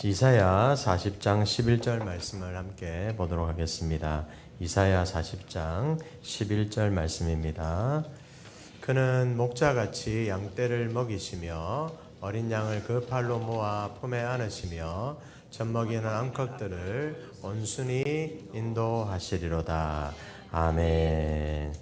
이사야 40장 11절 말씀을 함께 보도록 하겠습니다. 이사야 40장 11절 말씀입니다. 그는 목자같이 양떼를 먹이시며 어린 양을 그 팔로 모아 품에 안으시며 젖먹이는 암컷들을 온순히 인도하시리로다. 아멘.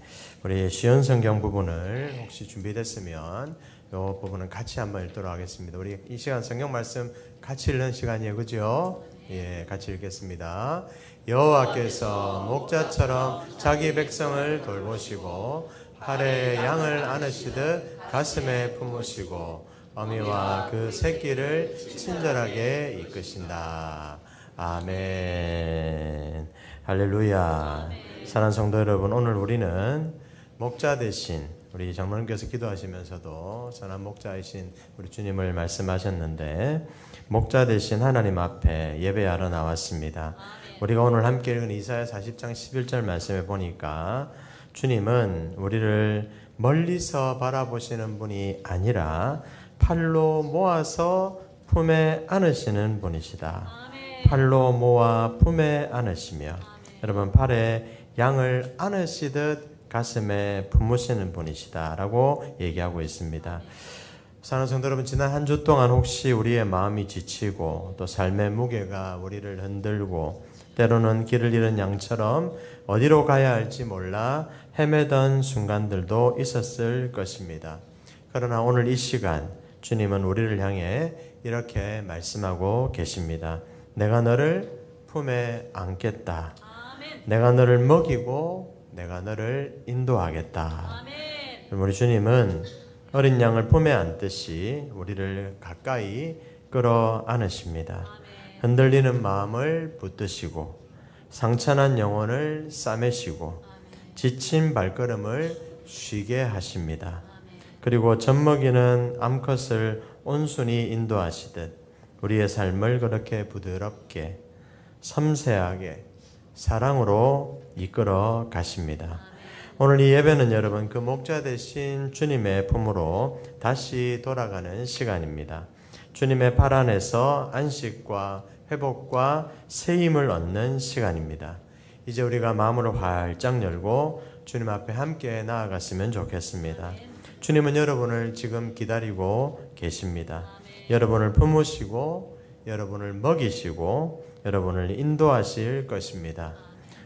우리 시온 성경 부분을 혹시 준비됐으면 이 부분은 같이 한번 읽도록 하겠습니다. 우리 이 시간 성경 말씀 같이 읽는 시간이에요. 그죠? 예, 같이 읽겠습니다. 여호와께서 목자처럼 자기 백성을 돌보시고 팔에 양을 안으시듯 가슴에 품으시고 어미와 그 새끼를 친절하게 이끄신다. 아멘. 할렐루야. 사랑하는 성도 여러분, 오늘 우리는 목자 대신 우리 장로님께서 기도하시면서도 선한 목자이신 우리 주님을 말씀하셨는데 목자 대신 하나님 앞에 예배하러 나왔습니다. 우리가 오늘 함께 읽은 이사야 40장 11절 말씀에 보니까 주님은 우리를 멀리서 바라보시는 분이 아니라 팔로 모아서 품에 안으시는 분이시다. 팔로 모아 품에 안으시며 여러분 팔에 양을 안으시듯 가슴에 품으시는 분이시다 라고 얘기하고 있습니다. 사랑하는 성도 여러분, 지난 한 주 동안 혹시 우리의 마음이 지치고 또 삶의 무게가 우리를 흔들고 때로는 길을 잃은 양처럼 어디로 가야 할지 몰라 헤매던 순간들도 있었을 것입니다. 그러나 오늘 이 시간 주님은 우리를 향해 이렇게 말씀하고 계십니다. 내가 너를 품에 안겠다. 내가 너를 먹이고 내가 너를 인도하겠다. 아멘. 우리 주님은 어린 양을 품에 안듯이 우리를 가까이 끌어 안으십니다. 아멘. 흔들리는 마음을 붙드시고 상처난 영혼을 싸매시고 아멘. 지친 발걸음을 쉬게 하십니다. 아멘. 그리고 젖먹이는 암컷을 온순히 인도하시듯 우리의 삶을 그렇게 부드럽게 섬세하게 사랑으로 이끌어 가십니다. 오늘 이 예배는 여러분 그 목자 대신 주님의 품으로 다시 돌아가는 시간입니다. 주님의 팔 안에서 안식과 회복과 새 힘을 얻는 시간입니다. 이제 우리가 마음을 활짝 열고 주님 앞에 함께 나아갔으면 좋겠습니다. 주님은 여러분을 지금 기다리고 계십니다. 여러분을 품으시고 여러분을 먹이시고 여러분을 인도하실 것입니다.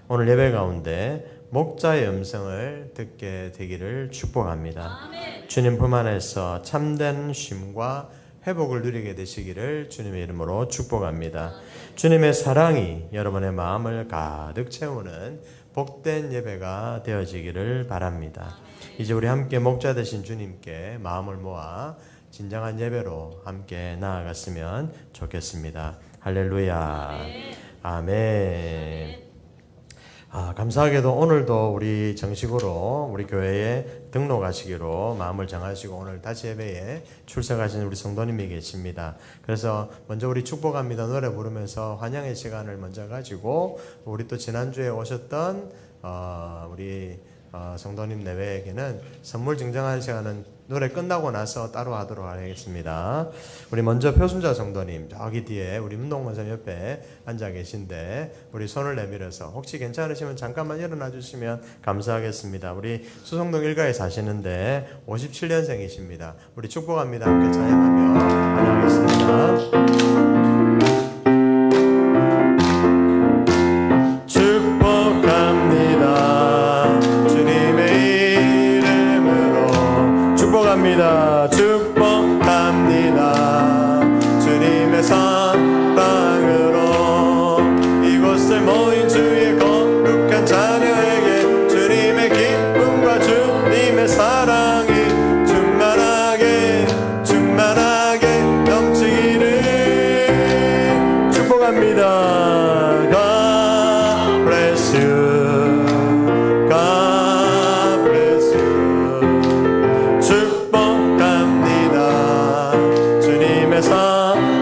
오늘 예배 가운데 목자의 음성을 듣게 되기를 축복합니다. 아멘. 주님 품 안에서 참된 쉼과 회복을 누리게 되시기를 주님의 이름으로 축복합니다. 아멘. 주님의 사랑이 여러분의 마음을 가득 채우는 복된 예배가 되어지기를 바랍니다. 아멘. 이제 우리 함께 목자 되신 주님께 마음을 모아 진정한 예배로 함께 나아갔으면 좋겠습니다. 할렐루야. 아멘. 감사하게도 오늘도 우리 정식으로 우리 교회에 등록하시기로 마음을 정하시고 오늘 다시 예배에 출석하신 우리 성도님이 계십니다. 그래서 먼저 우리 축복합니다 노래 부르면서 환영의 시간을 먼저 가지고 우리 또 지난주에 오셨던 우리 성도님 내외에게는 선물 증정하는 시간은 노래 끝나고 나서 따로 하도록 하겠습니다. 우리 먼저 표순자 성도님 저기 뒤에 우리 문동원선 옆에 앉아 계신데 우리 손을 내밀어서 혹시 괜찮으시면 잠깐만 일어나 주시면 감사하겠습니다. 우리 수성동 일가에 사시는데 57년생이십니다. 우리 축복합니다. 함께 찬양하며 환영하겠습니다. 축복합니다. 주님의 사랑으로 이곳에 모인 주의 거룩한 자녀에게 주님의 기쁨과 주님의 사랑이 충만하게 넘치기를 축복합니다. God bless you.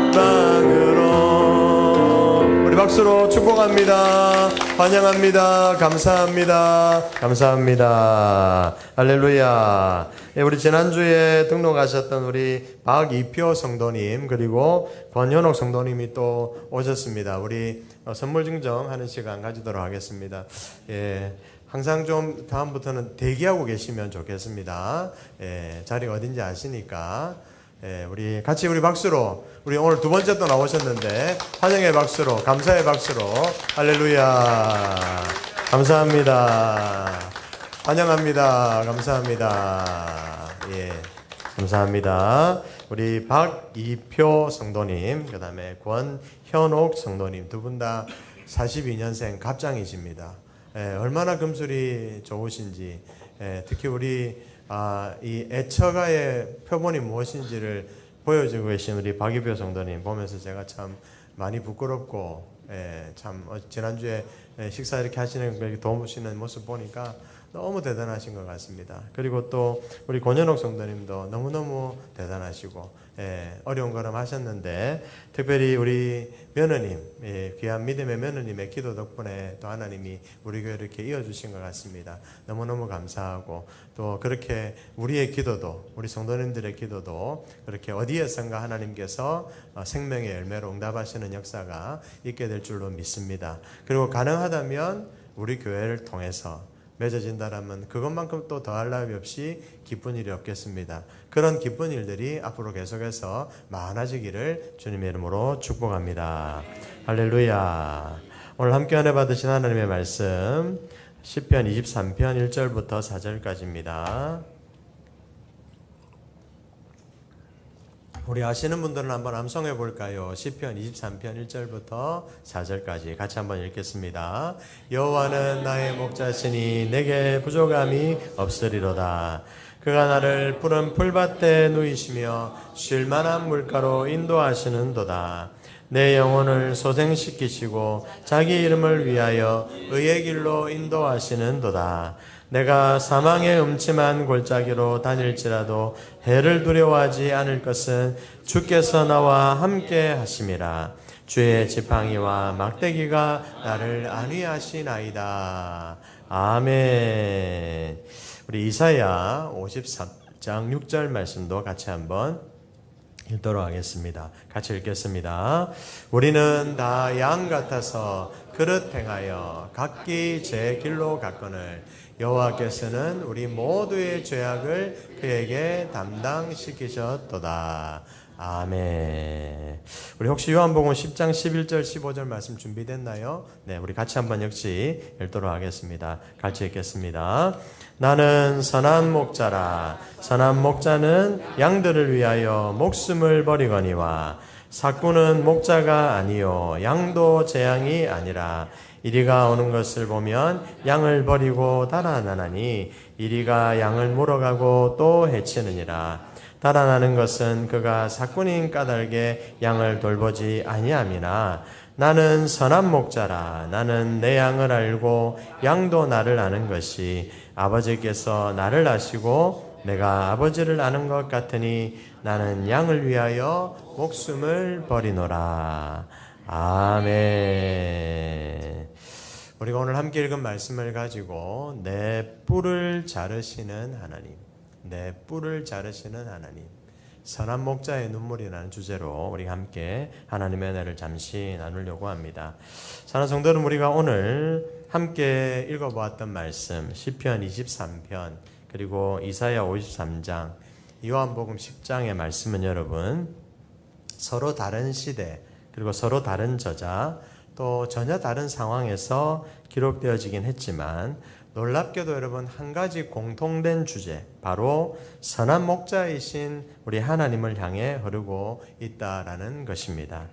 사랑으로 우리 박수로 축복합니다. 환영합니다. 감사합니다. 감사합니다. 할렐루야. 우리 지난주에 등록하셨던 우리 박이표 성도님 그리고 권현옥 성도님이 또 오셨습니다. 우리 선물 증정하는 시간 가지도록 하겠습니다. 항상 좀 다음부터는 대기하고 계시면 좋겠습니다. 자리가 어딘지 아시니까. 우리 같이 우리 박수로 우리 오늘 두 번째 또 나오셨는데 환영의 박수로 감사의 박수로 할렐루야 감사합니다. 환영합니다. 감사합니다. 감사합니다. 우리 박이표 성도님 그 다음에 권현옥 성도님 두 분 다 42년생 갑장이십니다. 얼마나 금술이 좋으신지 특히 우리 이 애처가의 표본이 무엇인지를 보여주고 계신 우리 박이표 성도님 보면서 제가 참 많이 부끄럽고 참 지난주에 식사 이렇게 하시는 걸 도우시는 모습 보니까 너무 대단하신 것 같습니다. 그리고 또 우리 권현옥 성도님도 너무너무 대단하시고 어려운 걸음 하셨는데 특별히 우리 며느님 귀한 믿음의 며느님의 기도 덕분에 또 하나님이 우리 교회를 이렇게 이어주신 것 같습니다. 너무너무 감사하고 또 그렇게 우리의 기도도 우리 성도님들의 기도도 그렇게 어디에선가 하나님께서 생명의 열매로 응답하시는 역사가 있게 될 줄로 믿습니다. 그리고 가능하다면 우리 교회를 통해서 맺어진다라면 그것만큼 또 더할 나위 없이 기쁜 일이 없겠습니다. 그런 기쁜 일들이 앞으로 계속해서 많아지기를 주님의 이름으로 축복합니다. 할렐루야. 오늘 함께 은혜 받으신 하나님의 말씀 시편 23편 1절부터 4절까지입니다. 우리 아시는 분들은 한번 암송해 볼까요? 시편 23편 1절부터 4절까지 같이 한번 읽겠습니다. 여호와는 나의 목자시니 내게 부족함이 없으리로다. 그가 나를 푸른 풀밭에 누이시며 쉴 만한 물가로 인도하시는도다. 내 영혼을 소생시키시고 자기 이름을 위하여 의의 길로 인도하시는도다. 내가 사망의 음침한 골짜기로 다닐지라도 해를 두려워하지 않을 것은 주께서 나와 함께 하심이라. 주의 지팡이와 막대기가 나를 안위하시나이다. 아멘. 우리 이사야 53장 6절 말씀도 같이 한번 읽도록 하겠습니다. 같이 읽겠습니다. 우리는 다 양 같아서 그릇 행하여 각기 제 길로 갔거늘 여호와께서는 우리 모두의 죄악을 그에게 담당시키셨도다. 아멘. 우리 혹시 요한복음 10장 11절 15절 말씀 준비됐나요? 네, 우리 같이 한번 역시 읽도록 하겠습니다. 같이 읽겠습니다. 나는 선한 목자라. 선한 목자는 양들을 위하여 목숨을 버리거니와 삭구는 목자가 아니요 양도 제 양이 아니라 이리가 오는 것을 보면 양을 버리고 달아나나니 이리가 양을 물어가고 또 해치느니라. 달아나는 것은 그가 삭군인 까닭에 양을 돌보지 아니함이나 나는 선한 목자라. 나는 내 양을 알고 양도 나를 아는 것이 아버지께서 나를 아시고 내가 아버지를 아는 것 같으니 나는 양을 위하여 목숨을 버리노라. 아멘. 우리가 오늘 함께 읽은 말씀을 가지고 내 뿔을 자르시는 하나님, 내 뿔을 자르시는 하나님, 선한 목자의 눈물이라는 주제로 우리 함께 하나님의 은혜를 잠시 나누려고 합니다. 사랑하는 성도 여러분, 우리가 오늘 함께 읽어보았던 말씀 시편 23편 그리고 이사야 53장 요한복음 10장의 말씀은 여러분 서로 다른 시대 그리고 서로 다른 저자 또 전혀 다른 상황에서 기록되어지긴 했지만 놀랍게도 여러분 한 가지 공통된 주제 바로 선한 목자이신 우리 하나님을 향해 흐르고 있다라는 것입니다.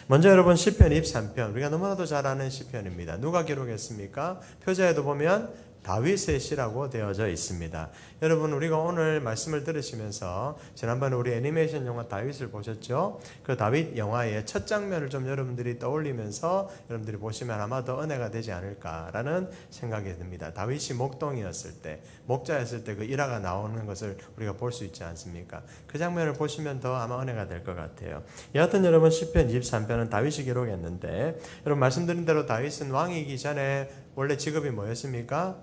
먼저 여러분 시편 23편 우리가 너무나도 잘 아는 시편입니다. 누가 기록했습니까? 표제에도 보면 다윗의 시라고 되어져 있습니다. 여러분, 우리가 오늘 말씀을 들으시면서 지난번에 우리 애니메이션 영화 다윗을 보셨죠? 그 다윗 영화의 첫 장면을 좀 여러분들이 떠올리면서 여러분들이 보시면 아마 더 은혜가 되지 않을까라는 생각이 듭니다. 다윗이 목동이었을 때, 목자였을 때 그 일화가 나오는 것을 우리가 볼 수 있지 않습니까? 그 장면을 보시면 더 아마 은혜가 될 것 같아요. 여하튼 여러분, 시편 23편은 다윗이 기록했는데, 여러분 말씀드린 대로 다윗은 왕이기 전에 원래 직업이 뭐였습니까?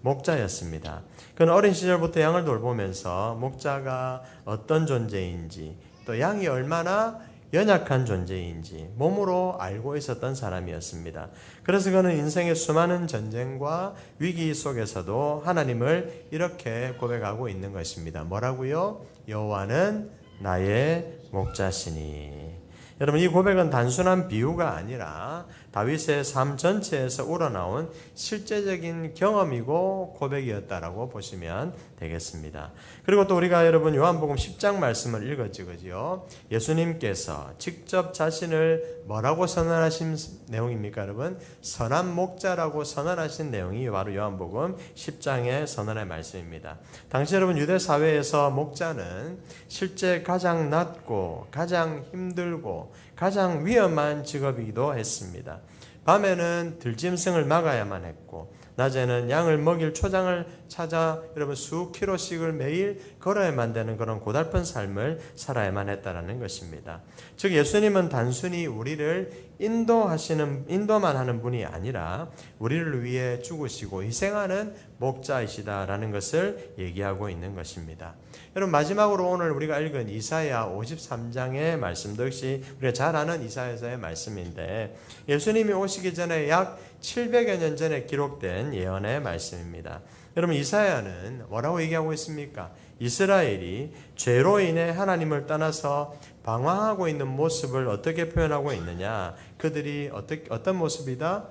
목자였습니다. 그는 어린 시절부터 양을 돌보면서 목자가 어떤 존재인지, 또 양이 얼마나 연약한 존재인지 몸으로 알고 있었던 사람이었습니다. 그래서 그는 인생의 수많은 전쟁과 위기 속에서도 하나님을 이렇게 고백하고 있는 것입니다. 뭐라고요? 여호와는 나의 목자시니. 여러분, 이 고백은 단순한 비유가 아니라 다윗의 삶 전체에서 우러나온 실제적인 경험이고 고백이었다라고 보시면 되겠습니다. 그리고 또 우리가 여러분 요한복음 10장 말씀을 읽었지, 그죠? 예수님께서 직접 자신을 뭐라고 선언하신 내용입니까, 여러분? 선한 목자라고 선언하신 내용이 바로 요한복음 10장의 선언의 말씀입니다. 당시 여러분 유대 사회에서 목자는 실제 가장 낮고 가장 힘들고 가장 위험한 직업이기도 했습니다. 밤에는 들짐승을 막아야만 했고, 낮에는 양을 먹일 초장을 찾아 여러분 수 킬로씩을 매일 걸어야만 되는 그런 고달픈 삶을 살아야만 했다라는 것입니다. 즉 예수님은 단순히 우리를 인도만 하는 분이 아니라 우리를 위해 죽으시고 희생하는 목자이시다라는 것을 얘기하고 있는 것입니다. 여러분, 마지막으로 오늘 우리가 읽은 이사야 53장의 말씀도 역시 우리가 잘 아는 이사야서의 말씀인데, 예수님이 오시기 전에 약 700여 년 전에 기록된 예언의 말씀입니다. 여러분, 이사야는 뭐라고 얘기하고 있습니까? 이스라엘이 죄로 인해 하나님을 떠나서 방황하고 있는 모습을 어떻게 표현하고 있느냐? 그들이 어떤 모습이다?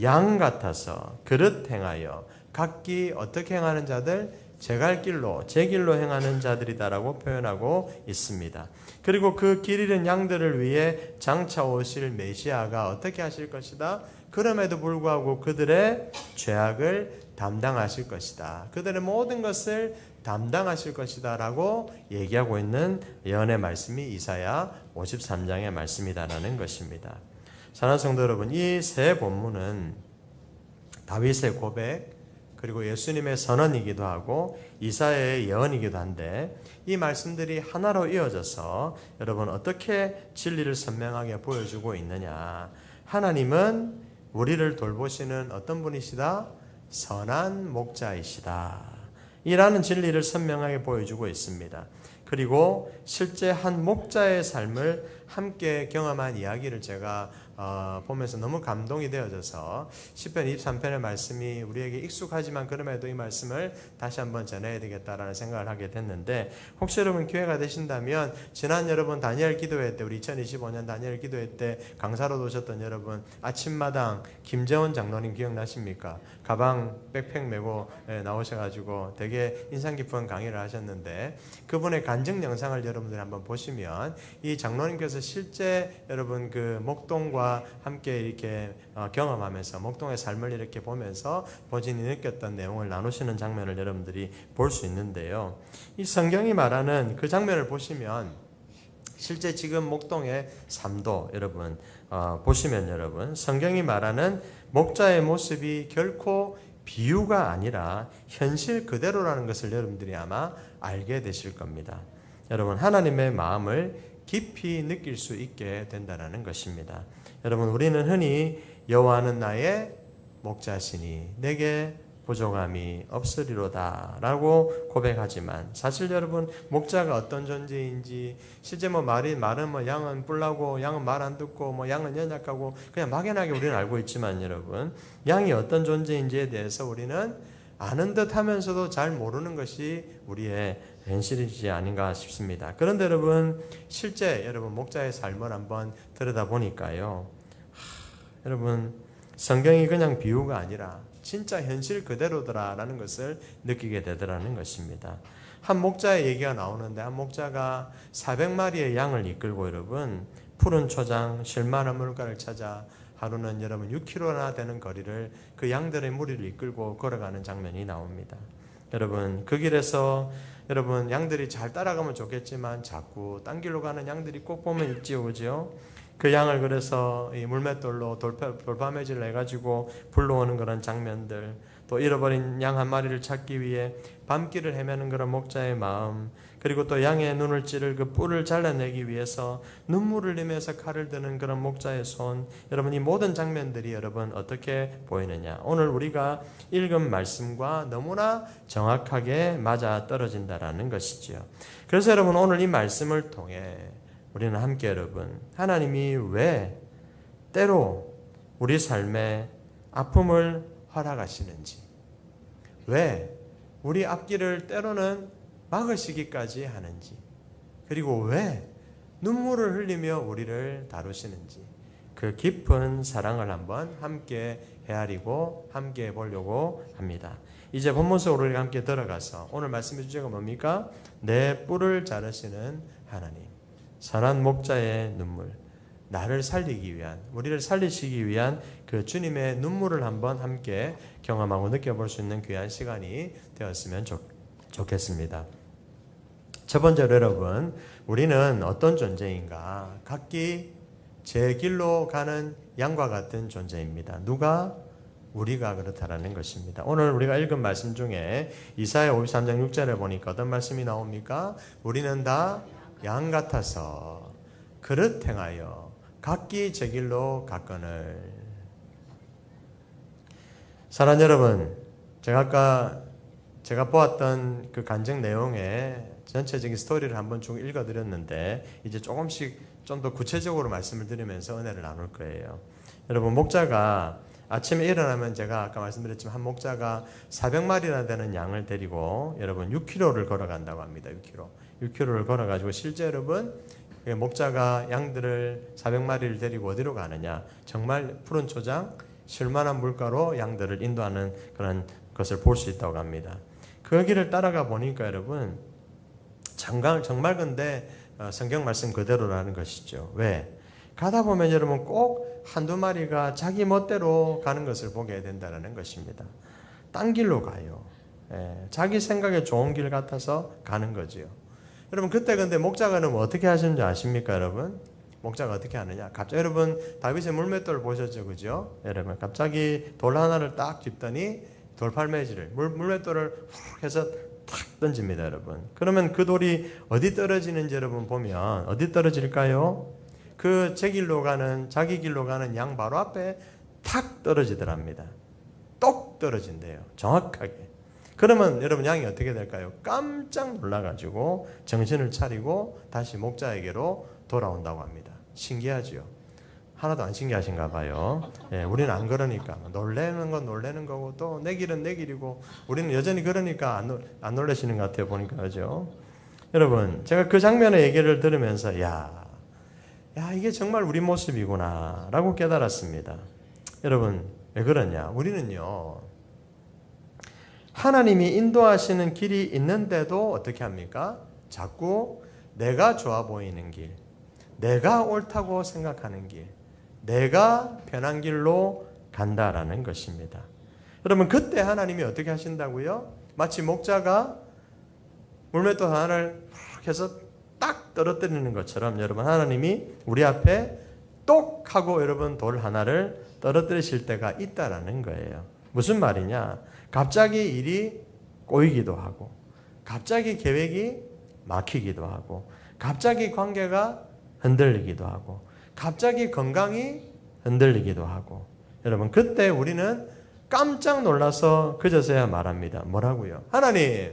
양 같아서 그릇 행하여 각기 어떻게 행하는 자들? 제 길로 행하는 자들이다라고 표현하고 있습니다. 그리고 그 길 잃은 양들을 위해 장차 오실 메시아가 어떻게 하실 것이다? 그럼에도 불구하고 그들의 죄악을 담당하실 것이다. 그들의 모든 것을 담당하실 것이다 라고 얘기하고 있는 예언의 말씀이 이사야 53장의 말씀이다라는 것입니다. 사랑하는 성도 여러분, 이 세 본문은 다윗의 고백, 그리고 예수님의 선언이기도 하고 이사야의 예언이기도 한데, 이 말씀들이 하나로 이어져서 여러분 어떻게 진리를 선명하게 보여주고 있느냐? 하나님은 우리를 돌보시는 어떤 분이시다? 선한 목자이시다 이라는 진리를 선명하게 보여주고 있습니다. 그리고 실제 한 목자의 삶을 함께 경험한 이야기를 제가 보면서 너무 감동이 되어져서 시편 23편의 말씀이 우리에게 익숙하지만 그럼에도 이 말씀을 다시 한번 전해야 되겠다라는 생각을 하게 됐는데, 혹시 여러분 기회가 되신다면 지난 여러분 다니엘 기도회 때, 우리 2025년 다니엘 기도회 때 강사로 오셨던 여러분 아침마당 김재원 장로님 기억나십니까? 가방 백팩 메고 나오셔가지고 되게 인상 깊은 강의를 하셨는데, 그분의 간증 영상을 여러분들이 한번 보시면 이 장로님께서 실제 여러분 그 목동과 함께 이렇게 경험하면서 목동의 삶을 이렇게 보면서 본인이 느꼈던 내용을 나누시는 장면을 여러분들이 볼 수 있는데요. 이 성경이 말하는 그 장면을 보시면 실제 지금 목동의 삶도 여러분 보시면 여러분 성경이 말하는 목자의 모습이 결코 비유가 아니라 현실 그대로라는 것을 여러분들이 아마 알게 되실 겁니다. 여러분, 하나님의 마음을 깊이 느낄 수 있게 된다는 것입니다. 여러분, 우리는 흔히 여호와는 나의 목자시니 내게 부족함이 없으리로다 라고 고백하지만, 사실 여러분 목자가 어떤 존재인지, 실제 말은 양은 뿔나고 양은 말 안 듣고 양은 연약하고 그냥 막연하게 우리는 알고 있지만, 여러분 양이 어떤 존재인지에 대해서 우리는 아는 듯 하면서도 잘 모르는 것이 우리의 현실이지 아닌가 싶습니다. 그런데 여러분 실제 여러분 목자의 삶을 한번 들여다보니까요, 여러분 성경이 그냥 비유가 아니라 진짜 현실 그대로더라라는 것을 느끼게 되더라는 것입니다. 한 목자의 얘기가 나오는데, 한 목자가 400마리의 양을 이끌고 여러분 푸른 초장, 실만한 물가를 찾아 하루는 여러분 6km나 되는 거리를 그 양들의 무리를 이끌고 걸어가는 장면이 나옵니다. 여러분 그 길에서 여러분 양들이 잘 따라가면 좋겠지만 자꾸 딴 길로 가는 양들이 꼭 보면 있지요, 그죠? 그 양을 그래서 이 물맷돌로 돌파매질을 해가지고 불러오는 그런 장면들, 또 잃어버린 양 한 마리를 찾기 위해 밤길을 헤매는 그런 목자의 마음, 그리고 또 양의 눈을 찌를 그 뿔을 잘라내기 위해서 눈물을 흘리면서 칼을 드는 그런 목자의 손, 여러분 이 모든 장면들이 여러분 어떻게 보이느냐? 오늘 우리가 읽은 말씀과 너무나 정확하게 맞아 떨어진다라는 것이지요. 그래서 여러분 오늘 이 말씀을 통해 우리는 함께 여러분 하나님이 왜 때로 우리 삶에 아픔을 허락하시는지, 왜 우리 앞길을 때로는 막으시기까지 하는지, 그리고 왜 눈물을 흘리며 우리를 다루시는지, 그 깊은 사랑을 한번 함께 헤아리고 함께 보려고 합니다. 이제 본문 속으로 우리가 함께 들어가서 오늘 말씀의 주제가 뭡니까? 내 뿔을 자르시는 하나님, 선한 목자의 눈물, 나를 살리기 위한, 우리를 살리시기 위한 그 주님의 눈물을 한번 함께 경험하고 느껴볼 수 있는 귀한 시간이 되었으면 좋겠습니다. 첫 번째로 여러분, 우리는 어떤 존재인가? 각기 제 길로 가는 양과 같은 존재입니다. 누가? 우리가 그렇다라는 것입니다. 오늘 우리가 읽은 말씀 중에 이사야 53장 6절에 보니까 어떤 말씀이 나옵니까? 우리는 다 양 같아서 그릇 행하여 각기 제 길로 갔거늘. 사랑하는 여러분, 제가 보았던 그 간증 내용의 전체적인 스토리를 한번 쭉 읽어드렸는데 이제 조금씩 좀 더 구체적으로 말씀을 드리면서 은혜를 나눌 거예요. 여러분, 목자가 아침에 일어나면 제가 아까 말씀드렸지만 한 목자가 400마리나 되는 양을 데리고 여러분 6km를 걸어간다고 합니다. 6km를 걸어가지고 실제 여러분 목자가 양들을 400마리를 데리고 어디로 가느냐? 정말 푸른 초장, 쉴만한 물가로 양들을 인도하는 그런 것을 볼 수 있다고 합니다. 그 길을 따라가 보니까 여러분 정말 근데 성경 말씀 그대로라는 것이죠. 왜? 가다 보면 여러분 꼭 한두 마리가 자기 멋대로 가는 것을 보게 된다는 것입니다. 딴 길로 가요. 자기 생각에 좋은 길 같아서 가는 거지요. 여러분 그때 근데 목자가는 어떻게 하시는지 아십니까 여러분? 목자가 어떻게 하느냐? 갑자기 여러분 다윗의 물맷돌 보셨죠, 그죠? 여러분 갑자기 돌 하나를 딱 짚더니 돌팔매질을 물맷돌을 훅 해서 탁 던집니다, 여러분. 그러면 그 돌이 어디 떨어지는지 여러분 보면 어디 떨어질까요? 그 제 길로 가는 자기 길로 가는 양 바로 앞에 탁 떨어지더랍니다. 똑 떨어진대요, 정확하게. 그러면 여러분 양이 어떻게 될까요? 깜짝 놀라가지고 정신을 차리고 다시 목자에게로 돌아온다고 합니다. 신기하죠? 하나도 안 신기하신가 봐요. 우리는 안 그러니까 놀래는 건 놀래는 거고 또 내 길은 내 길이고 우리는 여전히 그러니까 안 놀라시는 것 같아요. 보니까 그죠? 여러분 제가 그 장면의 얘기를 들으면서 야 이게 정말 우리 모습이구나 라고 깨달았습니다. 여러분 왜 그러냐? 우리는요 하나님이 인도하시는 길이 있는데도 어떻게 합니까? 자꾸 내가 좋아 보이는 길, 내가 옳다고 생각하는 길, 내가 편한 길로 간다라는 것입니다. 여러분 그때 하나님이 어떻게 하신다고요? 마치 목자가 물맷돌 하나를 해서 딱 떨어뜨리는 것처럼 여러분 하나님이 우리 앞에 똑 하고 여러분 돌 하나를 떨어뜨리실 때가 있다라는 거예요. 무슨 말이냐? 갑자기 일이 꼬이기도 하고 갑자기 계획이 막히기도 하고 갑자기 관계가 흔들리기도 하고 갑자기 건강이 흔들리기도 하고 여러분 그때 우리는 깜짝 놀라서 그저서야 말합니다. 뭐라고요? 하나님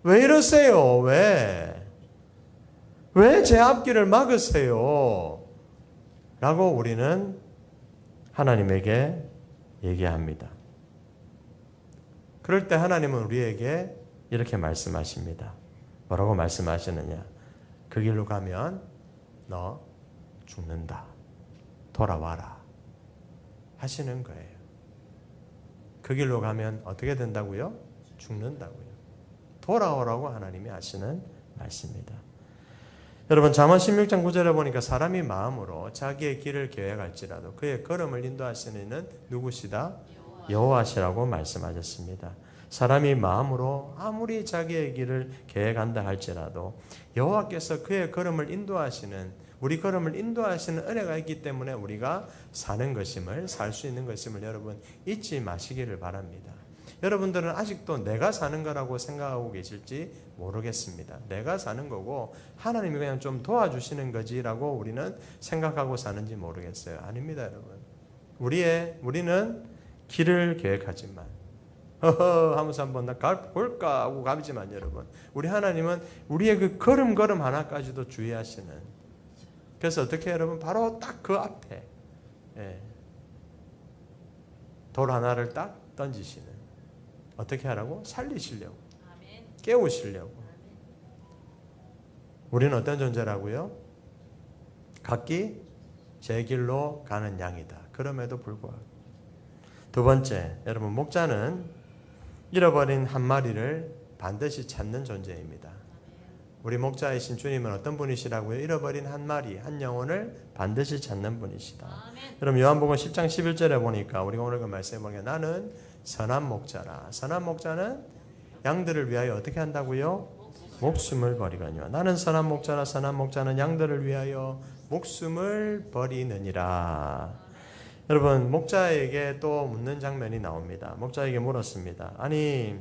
왜 이러세요? 왜 제 앞길을 막으세요? 라고 우리는 하나님에게 얘기합니다. 그럴 때 하나님은 우리에게 이렇게 말씀하십니다. 뭐라고 말씀하시느냐? 그 길로 가면 너 죽는다. 돌아와라. 하시는 거예요. 그 길로 가면 어떻게 된다고요? 죽는다고요. 돌아오라고 하나님이 하시는 말씀입니다. 여러분 잠언 16장 9절에 보니까 사람이 마음으로 자기의 길을 계획할지라도 그의 걸음을 인도하시는 이는 누구시다? 여호와시라고 말씀하셨습니다. 사람이 마음으로 아무리 자기의 길을 계획한다 할지라도 여호와께서 그의 걸음을 인도하시는, 우리 걸음을 인도하시는 은혜가 있기 때문에 우리가 사는 것임을, 살 수 있는 것임을 여러분 잊지 마시기를 바랍니다. 여러분들은 아직도 내가 사는 거라고 생각하고 계실지 모르겠습니다. 내가 사는 거고 하나님이 그냥 좀 도와주시는 거지라고 우리는 생각하고 사는지 모르겠어요. 아닙니다, 여러분. 우리는 길을 계획하지만 허허 하면서 한번 나 볼까 하고 가지만 여러분, 우리 하나님은 우리의 그 걸음 하나까지도 주의하시는, 그래서 어떻게 여러분 바로 딱 그 앞에 돌 하나를 딱 던지시는, 어떻게 하라고? 살리시려고, 깨우시려고. 우리는 어떤 존재라고요? 각기 제 길로 가는 양이다. 그럼에도 불구하고. 두 번째, 여러분 목자는 잃어버린 한 마리를 반드시 찾는 존재입니다. 우리 목자이신 주님은 어떤 분이시라고요? 잃어버린 한 마리, 한 영혼을 반드시 찾는 분이시다. 여러분 요한복음 10장 11절에 보니까 우리가 오늘 그 말씀에 보니까 나는 선한 목자라. 선한 목자는 양들을 위하여 어떻게 한다고요? 목숨을 버리거니와. 나는 선한 목자라. 선한 목자는 양들을 위하여 목숨을 버리느니라. 여러분 목자에게 또 묻는 장면이 나옵니다. 목자에게 물었습니다. 아니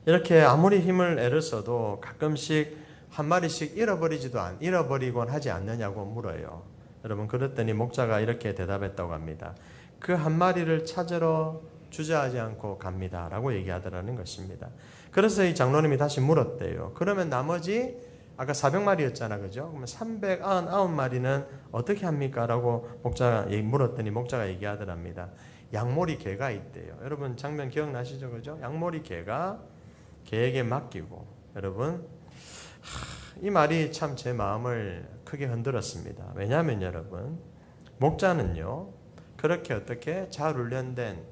이렇게 아무리 힘을 애를 써도 가끔씩 한 마리씩 잃어버리곤 하지 않느냐고 물어요. 여러분 그랬더니 목자가 이렇게 대답했다고 합니다. 그 한 마리를 찾으러 주저하지 않고 갑니다 라고 얘기하더라는 것입니다. 그래서 이 장로님이 다시 물었대요. 그러면 나머지 아까 400마리였잖아, 그죠? 그러면 399마리는 어떻게 합니까? 라고 목자가 물었더니 목자가 얘기하더랍니다. 양모리 개가 있대요. 여러분 장면 기억나시죠? 그죠? 양모리 개가 개에게 맡기고. 여러분 이 말이 참 제 마음을 크게 흔들었습니다. 왜냐하면 여러분 목자는요 그렇게 어떻게 잘 훈련된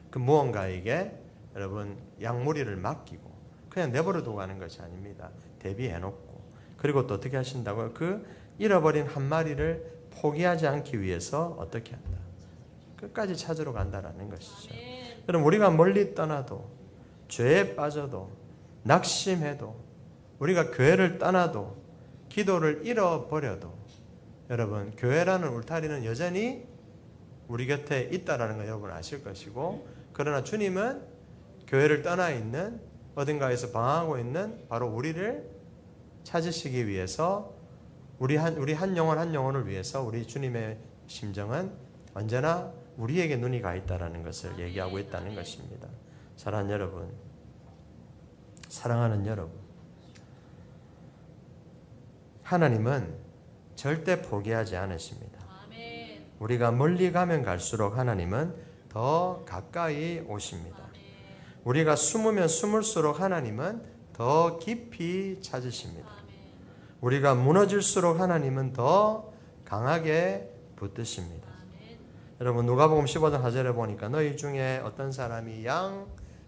그 무언가에게 여러분 양모리를 맡기고 그냥 내버려 두고 가는 것이 아닙니다. 대비해놓고, 그리고 또 어떻게 하신다고요? 그 잃어버린 한 마리를 포기하지 않기 위해서 어떻게 한다? 끝까지 찾으러 간다라는 것이죠. 여러분 우리가 멀리 떠나도, 죄에 빠져도, 낙심해도, 우리가 교회를 떠나도, 기도를 잃어버려도 여러분 교회라는 울타리는 여전히 우리 곁에 있다라는 거 여러분 아실 것이고, 그러나 주님은 교회를 떠나 있는 어딘가에서 방황하고 있는 바로 우리를 찾으시기 위해서, 우리 한 영혼을 위해서 우리 주님의 심정은 언제나 우리에게 눈이 가 있다라는 것을 얘기하고 있다는 것입니다. 사랑하는 여러분, 사랑하는 여러분, 하나님은 절대 포기하지 않으십니다. 우리가 멀리 가면 갈수록 하나님은 더 가까이 오십니다. 우리가 숨으면 숨을수록 하나님은 더 깊이 찾으십니다. 우리가 무너질수록 하나님은 더 강하게 붙드십니다. 여러분 누가복음 15장 4절에 보니까 너희 중에 어떤 사람이 양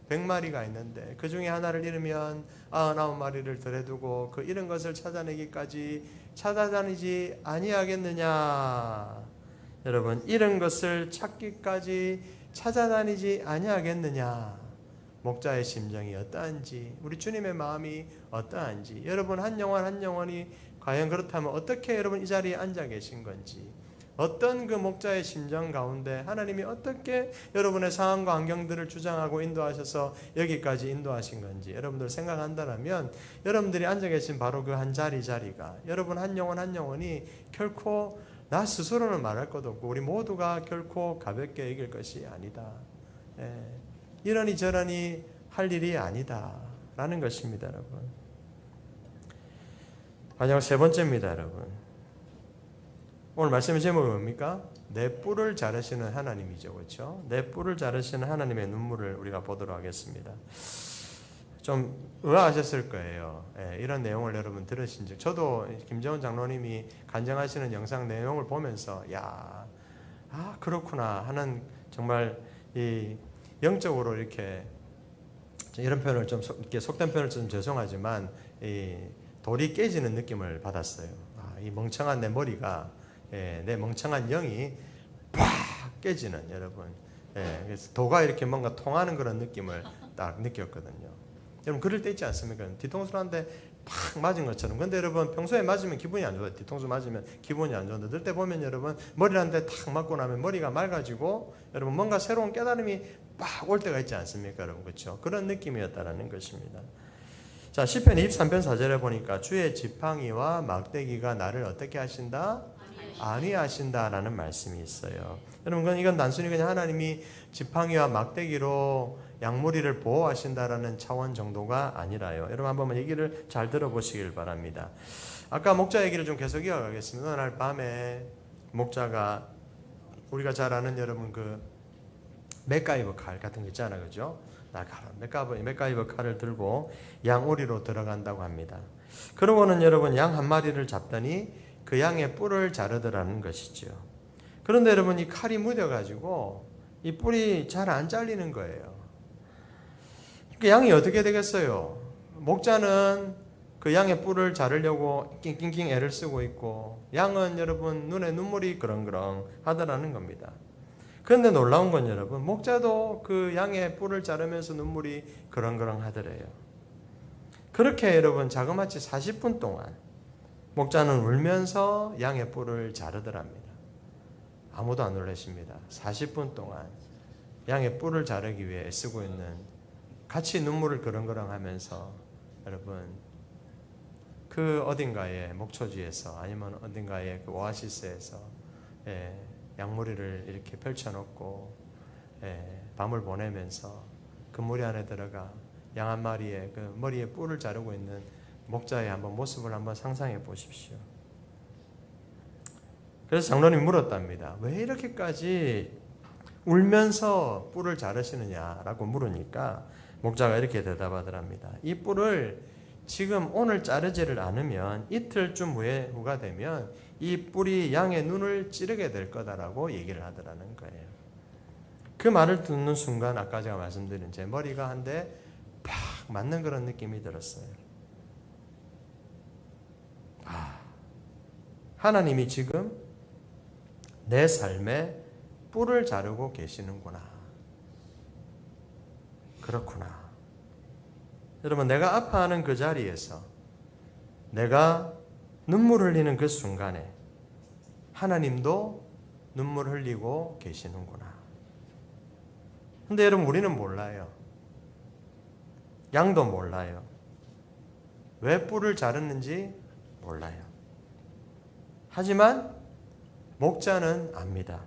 100마리가 있는데 그 중에 하나를 잃으면 99마리를 들여두고 그 잃은 것을 찾아내기까지 찾아다니지 아니하겠느냐. 여러분 잃은 것을 찾기까지 찾아다니지 아니하겠느냐. 목자의 심정이 어떠한지, 우리 주님의 마음이 어떠한지, 여러분 한 영혼이 과연 그렇다면 어떻게 여러분 이 자리에 앉아 계신 건지, 어떤 그 목자의 심정 가운데 하나님이 어떻게 여러분의 상황과 환경들을 주장하고 인도하셔서 여기까지 인도하신 건지 여러분들 생각한다면 여러분들이 앉아 계신 바로 그 한 자리가 여러분 한 영혼이 결코 나 스스로는 말할 것 없고 우리 모두가 결코 가볍게 이길 것이 아니다. 이러니 저러니 할 일이 아니다 라는 것입니다. 여러분 마지막 세 번째입니다. 여러분 오늘 말씀의 제목이 뭡니까? 내 뿔을 자르시는 하나님이죠. 그렇죠? 내 뿔을 자르시는 하나님의 눈물을 우리가 보도록 하겠습니다. 좀 의아하셨을 거예요. 이런 내용을 여러분 들으신 적. 저도 김재원 장로님이 간증하시는 영상 내용을 보면서 그렇구나 하는, 정말 이 영적으로 이렇게 이런 표현을 좀 이렇게 속된 표현을 좀 죄송하지만 돌이 깨지는 느낌을 받았어요. 이 멍청한 내 머리가, 내 멍청한 영이 팍 깨지는, 여러분. 그래서 도가 이렇게 뭔가 통하는 그런 느낌을 딱 느꼈거든요. 여러분 그럴 때 있지 않습니까? 뒤통수를 한대 팍 맞은 것처럼. 근데 여러분 평소에 맞으면 기분이 안 좋아요. 뒤통수 맞으면 기분이 안 좋은데 그럴 때 보면 여러분 머리를 한 대 탁 맞고 나면 머리가 맑아지고 여러분 뭔가 새로운 깨달음이 팍 올 때가 있지 않습니까? 여러분 그렇죠? 그런 느낌이었다라는 것입니다. 자, 시편 23편 4절에 보니까 주의 지팡이와 막대기가 나를 어떻게 하신다? 안위하신다라는 말씀이 있어요. 여러분 이건 단순히 그냥 하나님이 지팡이와 막대기로 양무리를 보호하신다라는 차원 정도가 아니라요. 여러분 한번 얘기를 잘 들어보시길 바랍니다. 아까 목자 얘기를 좀 계속 이어가겠습니다. 어느 날 밤에 목자가 우리가 잘 아는 여러분 그 맥가이버 칼 같은 거 있잖아요, 그죠? 맥가이버 칼을 들고 양오리로 들어간다고 합니다. 그러고는 여러분 양 한 마리를 잡더니 그 양의 뿔을 자르더라는 것이죠. 그런데 여러분 이 칼이 묻어가지고 이 뿔이 잘 안 잘리는 거예요. 그 양이 어떻게 되겠어요? 목자는 그 양의 뿔을 자르려고 낑낑낑 애를 쓰고 있고 양은 여러분 눈에 눈물이 그렁그렁 하더라는 겁니다. 그런데 놀라운 건 여러분 목자도 그 양의 뿔을 자르면서 눈물이 그렁그렁 하더래요. 그렇게 여러분 자그마치 40분 동안 목자는 울면서 양의 뿔을 자르더랍니다. 아무도 안 놀라십니다. 40분 동안 양의 뿔을 자르기 위해 애쓰고 있는 같이 눈물을 그렁그렁 하면서 여러분 그 어딘가의 목초지에서 아니면 어딘가의 그 오아시스에서 양무리를 이렇게 펼쳐놓고 밤을 보내면서 그 무리 안에 들어가 양 한 마리의 그 머리에 뿔을 자르고 있는 목자의 한번 모습을 한번 상상해 보십시오. 그래서 장로님이 물었답니다. 왜 이렇게까지 울면서 뿔을 자르시느냐라고 물으니까 목자가 이렇게 대답하더랍니다. 이 뿔을 지금 오늘 자르지를 않으면 이틀쯤 후가 되면 이 뿔이 양의 눈을 찌르게 될 거다라고 얘기를 하더라는 거예요. 그 말을 듣는 순간 아까 제가 말씀드린 제 머리가 한 대 팍 맞는 그런 느낌이 들었어요. 하나님이 지금 내 삶에 뿔을 자르고 계시는구나. 그렇구나. 여러분 내가 아파하는 그 자리에서 내가 눈물 흘리는 그 순간에 하나님도 눈물 흘리고 계시는구나. 근데 여러분 우리는 몰라요. 양도 몰라요. 왜 뿔을 자르는지 몰라요. 하지만 목자는 압니다.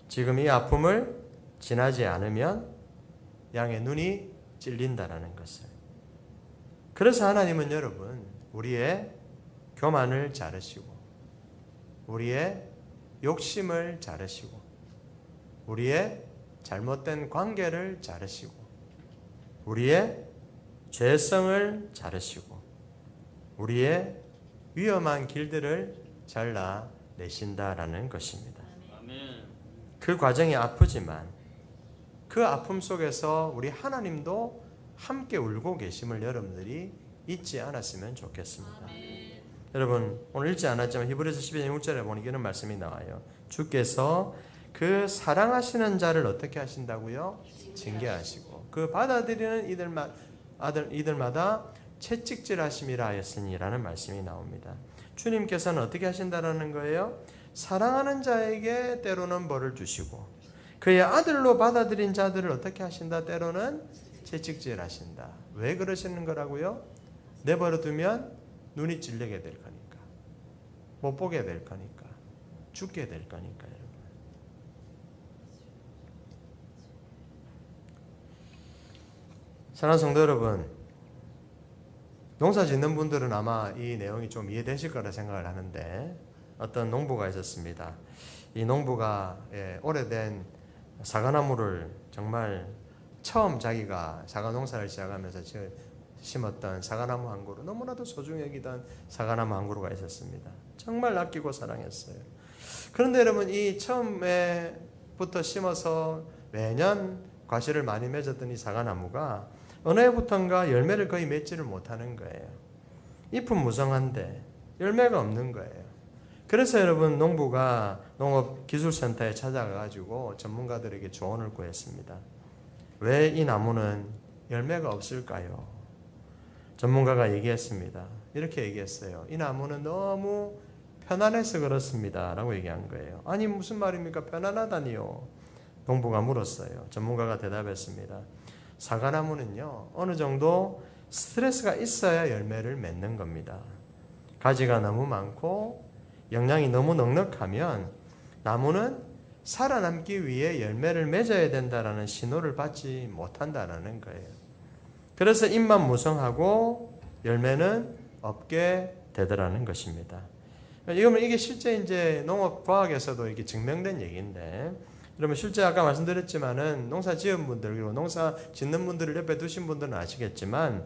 지금 이 아픔을 지나지 않으면 양의 눈이 찔린다라는 것을. 그래서 하나님은 여러분 우리의 교만을 자르시고 우리의 욕심을 자르시고 우리의 잘못된 관계를 자르시고 우리의 죄성을 자르시고 우리의 위험한 길들을 잘라내신다라는 것입니다. 그 과정이 아프지만 그 아픔 속에서 우리 하나님도 함께 울고 계심을 여러분들이 잊지 않았으면 좋겠습니다. 여러분 오늘 읽지 않았지만 히브리서 12장 6절에 보니 이런 말씀이 나와요. 주께서 그 사랑하시는 자를 어떻게 하신다고요? 징계하시고 그 받아들이는 이들마다 채찍질하심이라 하였으니라는 말씀이 나옵니다. 주님께서는 어떻게 하신다라는 거예요? 사랑하는 자에게 때로는 벌을 주시고 그의 아들로 받아들인 자들을 어떻게 하신다? 때로는 채찍질하신다. 왜 그러시는 거라고요? 내버려 두면 눈이 찔리게 될 거니까 못 보게 될 거니까 죽게 될 거니까. 여러분 사랑하는 성도 여러분, 농사 짓는 분들은 아마 이 내용이 좀 이해되실 거라 생각을 하는데 어떤 농부가 있었습니다. 이 농부가 오래된 사과나무를 정말 처음 자기가 사과 농사를 시작하면서 심었던 사과나무 한 그루, 너무나도 소중히 여기던 사과나무 한 그루가 있었습니다. 정말 아끼고 사랑했어요. 그런데 여러분 이 처음에부터 심어서 매년 과실을 많이 맺었던 이 사과나무가 어느 해부턴가 열매를 거의 맺지를 못하는 거예요. 잎은 무성한데 열매가 없는 거예요. 그래서 여러분 농부가 농업기술센터에 찾아가가지고 전문가들에게 조언을 구했습니다. 왜 이 나무는 열매가 없을까요? 전문가가 얘기했습니다. 이렇게 얘기했어요. 이 나무는 너무 편안해서 그렇습니다 라고 얘기한 거예요. 아니 무슨 말입니까? 편안하다니요. 농부가 물었어요. 전문가가 대답했습니다. 사과나무는요 어느 정도 스트레스가 있어야 열매를 맺는 겁니다. 가지가 너무 많고 영양이 너무 넉넉하면 나무는 살아남기 위해 열매를 맺어야 된다라는 신호를 받지 못한다는 거예요. 그래서 잎만 무성하고 열매는 없게 되더라는 것입니다. 이게 실제 이제 농업과학에서도 이렇게 증명된 얘기인데, 여러분 실제 아까 말씀드렸지만은 농사 지은 분들 그리고 농사 짓는 분들을 옆에 두신 분들은 아시겠지만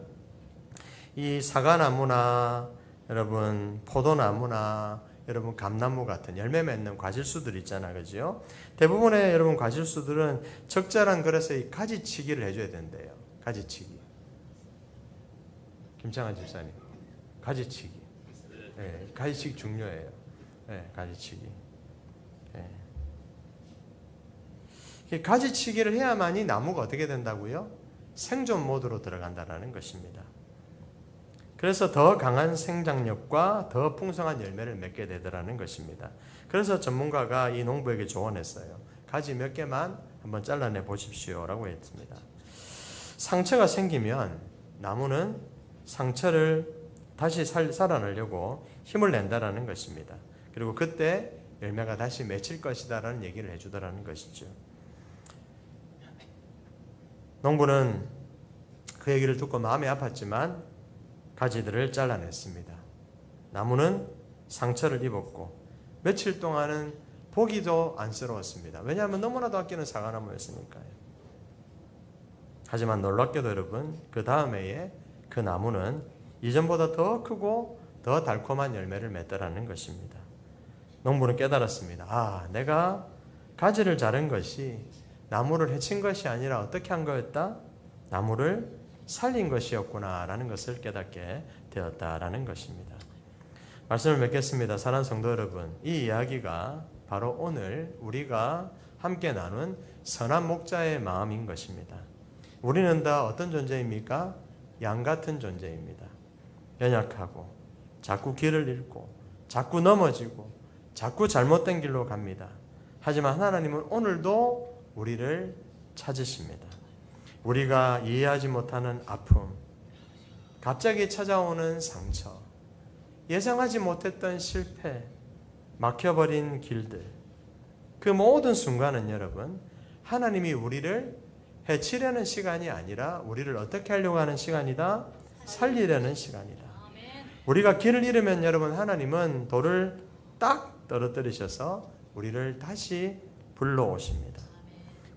이 사과나무나 여러분 포도나무나 여러분 감나무 같은 열매 맺는 과실수들 있잖아, 그죠? 대부분의 여러분 과실수들은 적절한 그릇에 이 가지치기를 해줘야 된대요. 가지치기. 김창환 집사님, 가지치기. 네, 가지치기 중요해요. 네, 가지치기. 네. 가지치기를 해야만이 나무가 어떻게 된다고요? 생존 모드로 들어간다는 것입니다. 그래서 더 강한 생장력과 더 풍성한 열매를 맺게 되더라는 것입니다. 그래서 전문가가 이 농부에게 조언했어요. 가지 몇 개만 한번 잘라내 보십시오 라고 했습니다. 상처가 생기면 나무는 상처를 다시 살아나려고 힘을 낸다라는 것입니다. 그리고 그때 열매가 다시 맺힐 것이다라는 얘기를 해주더라는 것이죠. 농부는 그 얘기를 듣고 마음이 아팠지만 가지들을 잘라냈습니다. 나무는 상처를 입었고 며칠 동안은 보기도 안쓰러웠습니다. 왜냐하면 너무나도 아끼는 사과나무였으니까요. 하지만 놀랍게도 여러분 그 다음 해에 그 나무는 이전보다 더 크고 더 달콤한 열매를 맺더라는 것입니다. 농부는 깨달았습니다. 아, 내가 가지를 자른 것이 나무를 해친 것이 아니라 어떻게 한 거였다? 나무를 살린 것이었구나라는 것을 깨닫게 되었다라는 것입니다. 말씀을 맺겠습니다. 사랑하는 성도 여러분, 이 이야기가 바로 오늘 우리가 함께 나눈 선한 목자의 마음인 것입니다. 우리는 다 어떤 존재입니까? 양 같은 존재입니다. 연약하고 자꾸 길을 잃고 자꾸 넘어지고 자꾸 잘못된 길로 갑니다. 하지만 하나님은 오늘도 우리를 찾으십니다. 우리가 이해하지 못하는 아픔, 갑자기 찾아오는 상처, 예상하지 못했던 실패, 막혀버린 길들, 그 모든 순간은 여러분 하나님이 우리를 해치려는 시간이 아니라 우리를 어떻게 하려고 하는 시간이다? 살리려는 시간이다. 우리가 길을 잃으면 여러분 하나님은 돌을 딱 떨어뜨리셔서 우리를 다시 불러오십니다.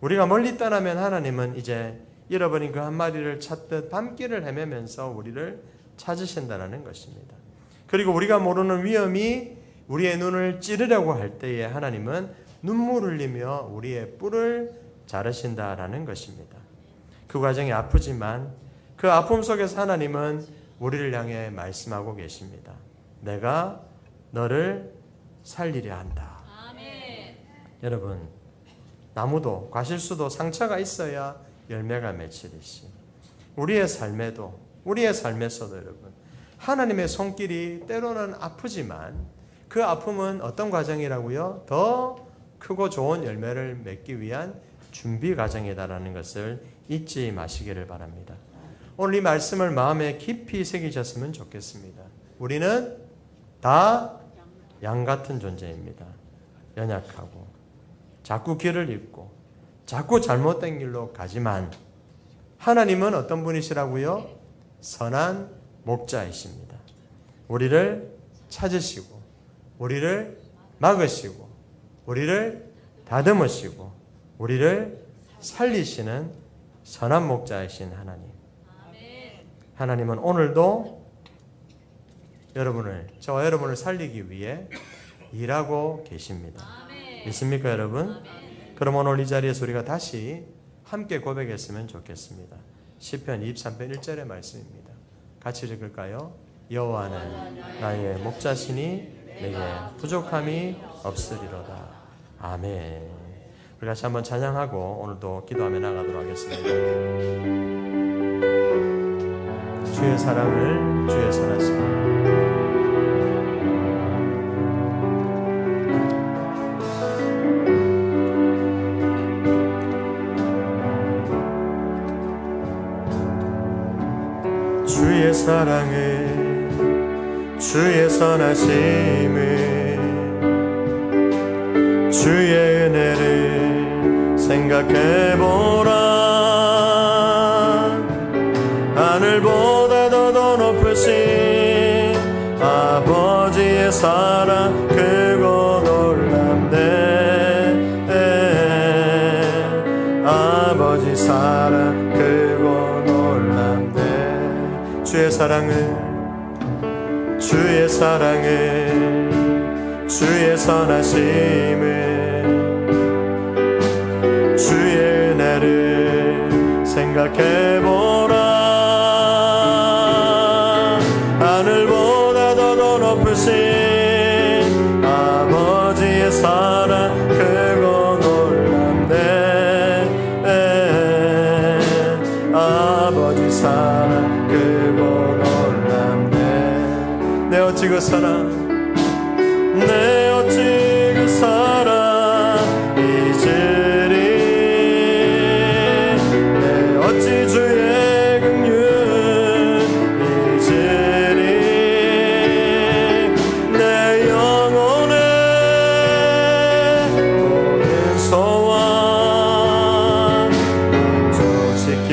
우리가 멀리 떠나면 하나님은 이제 잃어버린 그 한 마리를 찾듯 밤길을 헤매면서 우리를 찾으신다는 것입니다. 그리고 우리가 모르는 위험이 우리의 눈을 찌르려고 할 때에 하나님은 눈물 흘리며 우리의 뿔을 자르신다라는 것입니다. 그 과정이 아프지만 그 아픔 속에서 하나님은 우리를 향해 말씀하고 계십니다. 내가 너를 살리려 한다. 아멘. 여러분, 나무도 과실수도 상처가 있어야 열매가 맺히듯이 우리의 삶에서도 여러분 하나님의 손길이 때로는 아프지만 그 아픔은 어떤 과정이라고요? 더 크고 좋은 열매를 맺기 위한 준비 과정이다라는 것을 잊지 마시기를 바랍니다. 오늘 이 말씀을 마음에 깊이 새기셨으면 좋겠습니다. 우리는 다 양 같은 존재입니다. 연약하고 자꾸 길을 잃고 자꾸 잘못된 길로 가지만 하나님은 어떤 분이시라고요? 선한 목자이십니다. 우리를 찾으시고 우리를 막으시고 우리를 다듬으시고 우리를 살리시는 선한 목자이신 하나님. 하나님은 오늘도 저와 여러분을 살리기 위해 일하고 계십니다. 믿습니까 여러분? 그럼 오늘 이 자리에서 우리가 다시 함께 고백했으면 좋겠습니다. 시편 23편 1절의 말씀입니다. 같이 읽을까요? 여호와는 나의 목자시니 내게 부족함이 없으리로다. 아멘. 우리 같이 한번 찬양하고 오늘도 기도하며 나가도록 하겠습니다. 주의 사랑을 주의 선하심을 주의 사랑을 주의 선하심을 주의 은혜를 생각해보라. 하늘보다 더 높으신 아버지의 사랑 크고 놀랍네. 아버지 사랑 크고 놀랍네. 주의 사랑을 주의 선하심을 주의 은혜를 생각해보라. 하늘보다 더 높으신 아버지의 사랑 크고 놀랍네. 아버지 사랑 크고 놀랍네. 내 어찌 그 사랑 잊으리. 내 어찌 주의 긍휼 잊으리. 내 영혼의 모든 소원 만족시킨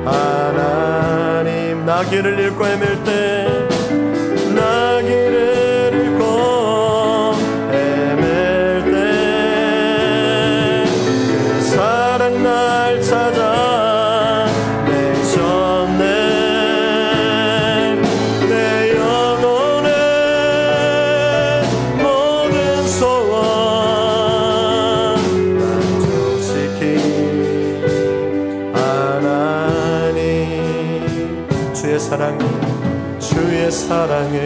하나님. 나 길을 잃고 헤맬 때 날 찾아 내셨네. 내 영혼의 모든 소원 만족시킨 하나님. 주의 사랑을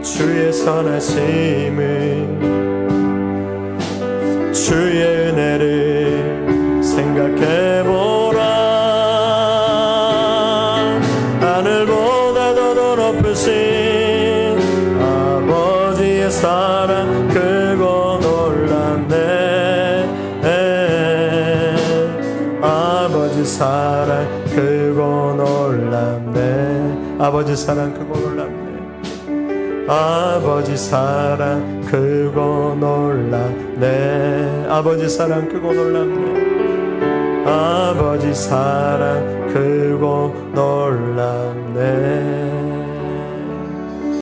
주의 선하심을 주의 은혜를 생각해보라. 하늘보다 더 높으신 아버지의 사랑 크고 놀랍네. 아버지 사랑 크고 놀랍네. 아버지 사랑 크고 놀랍네. 아버지 사랑 크고 놀랍네. 아버지 사랑 크고 놀랍네. 아버지 사랑 크고 놀랍네.